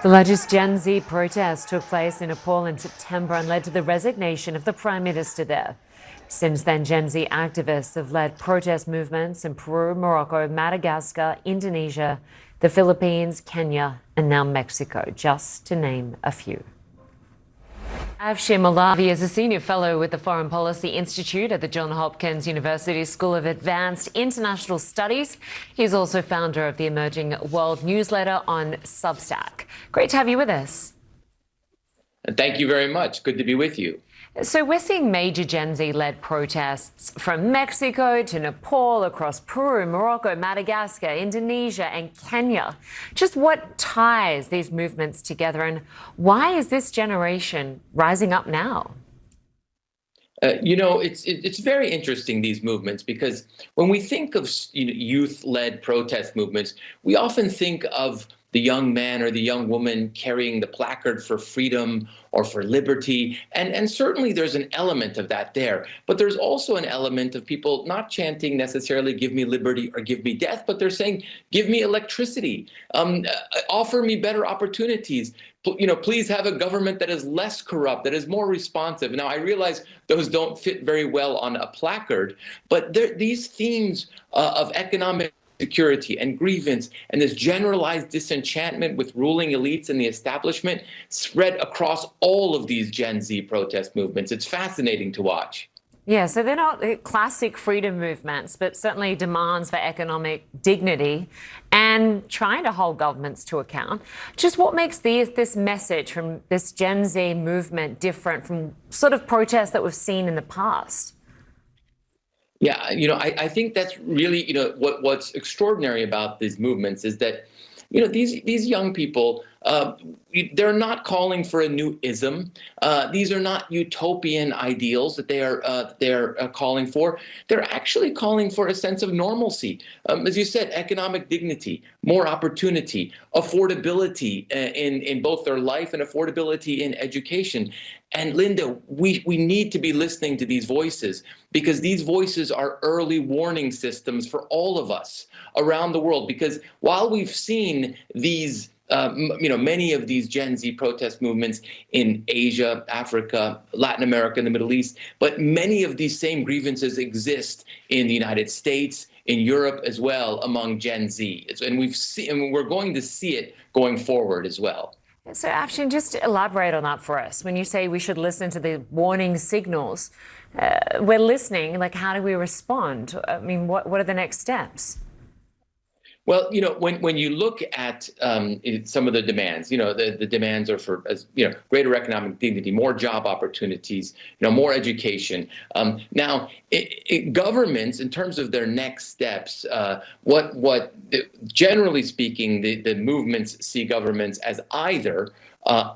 The largest Gen Z protest took place in Nepal in September and led to the resignation of the Prime Minister there. Since then, Gen Z activists have led protest movements in Peru, Morocco, Madagascar, Indonesia, the Philippines, Kenya, and now Mexico, just to name a few. Afshin Molavi is a senior fellow with the Foreign Policy Institute at the Johns Hopkins University School of Advanced International Studies. He's also founder of the Emerging World newsletter on Substack. Great to have you with us. Thank you very much. Good to be with you. So we're seeing major Gen Z-led protests from Mexico to Nepal, across Peru, Morocco, Madagascar, Indonesia and Kenya. Just what ties these movements together, and why is this generation rising up now? It's very interesting, these movements, because when we think of youth-led protest movements, we often think of the young man or the young woman carrying the placard for freedom or for liberty. And certainly there's an element of that there. But there's also an element of people not chanting necessarily, give me liberty or give me death, but they're saying, give me electricity, offer me better opportunities. Please have a government that is less corrupt, that is more responsive. Now, I realize those don't fit very well on a placard, but these themes of economic security and grievance and this generalized disenchantment with ruling elites and the establishment spread across all of these Gen Z protest movements. It's fascinating to watch. Yeah, so they're not classic freedom movements, but certainly demands for economic dignity and trying to hold governments to account. Just what makes this message from this Gen Z movement different from sort of protests that we've seen in the past? Yeah, I think that's really, what's extraordinary about these movements is that, these young people, they're not calling for a new ism. These are not utopian ideals that they're calling for. They're actually calling for a sense of normalcy. As you said, economic dignity, more opportunity, affordability in both their life and affordability in education. And Lynda, we need to be listening to these voices, because these voices are early warning systems for all of us around the world. Because while we've seen these many of these Gen Z protest movements in Asia, Africa, Latin America, and the Middle East, but many of these same grievances exist in the United States, in Europe as well, among Gen Z. And we're going to see it going forward as well. So, Afshin, just elaborate on that for us. When you say we should listen to the warning signals, we're listening. Like, how do we respond? I mean, what are the next steps? Well, when you look at some of the demands, the demands are for, greater economic dignity, more job opportunities, more education. Now, governments, in terms of their next steps, generally speaking, the movements see governments as either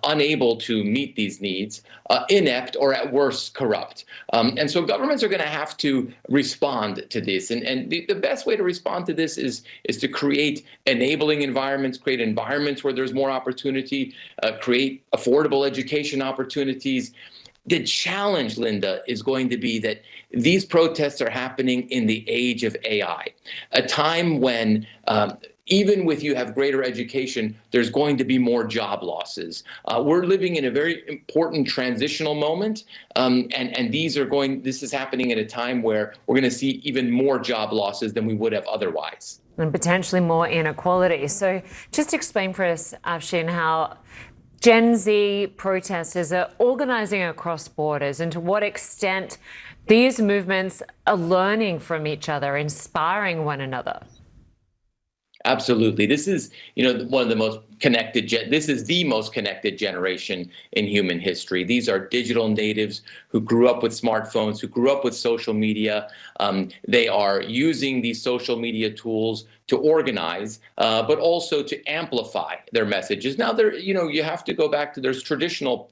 unable to meet these needs, inept, or at worst corrupt. And so governments are going to have to respond to this. And the best way to respond to this is to create enabling environments, create environments where there's more opportunity, create affordable education opportunities. The challenge, Lynda, is going to be that these protests are happening in the age of AI, a time when even with you have greater education, there's going to be more job losses. We're living in a very important transitional moment, and this is happening at a time where we're going to see even more job losses than we would have otherwise. And potentially more inequality. So just explain for us, Afshin, how Gen Z protesters are organizing across borders, and to what extent these movements are learning from each other, inspiring one another. Absolutely. This is, one of the most connected, this is the most connected generation in human history. These are digital natives who grew up with smartphones, who grew up with social media. They are using these social media tools to organize, but also to amplify their messages. Now, you have to go back to there's traditional,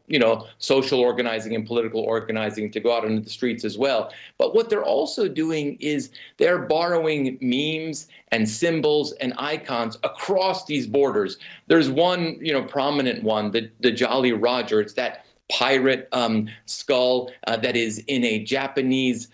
social organizing and political organizing to go out into the streets as well. But what they're also doing is they're borrowing memes and symbols and icons across these borders. There's one, prominent one, the Jolly Roger. It's that pirate skull that is in a Japanese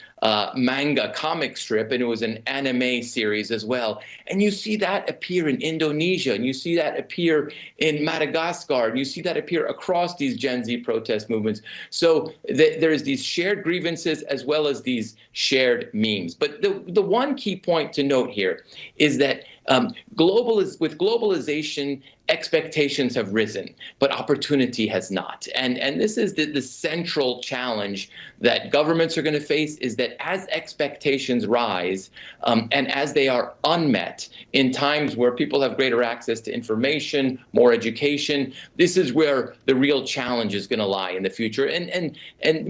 manga comic strip, and it was an anime series as well. And you see that appear in Indonesia, and you see that appear in Madagascar, and you see that appear across these Gen Z protest movements. So there's these shared grievances as well as these shared memes. But the one key point to note here is that with globalization, expectations have risen, but opportunity has not. And this is the central challenge that governments are going to face, is that as expectations rise and as they are unmet in times where people have greater access to information, more education, this is where the real challenge is going to lie in the future. And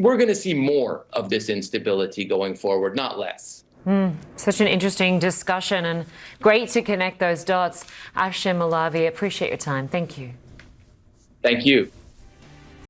we're going to see more of this instability going forward, not less. Such an interesting discussion, and great to connect those dots. Afshin Molavi, appreciate your time. Thank you. Thank you.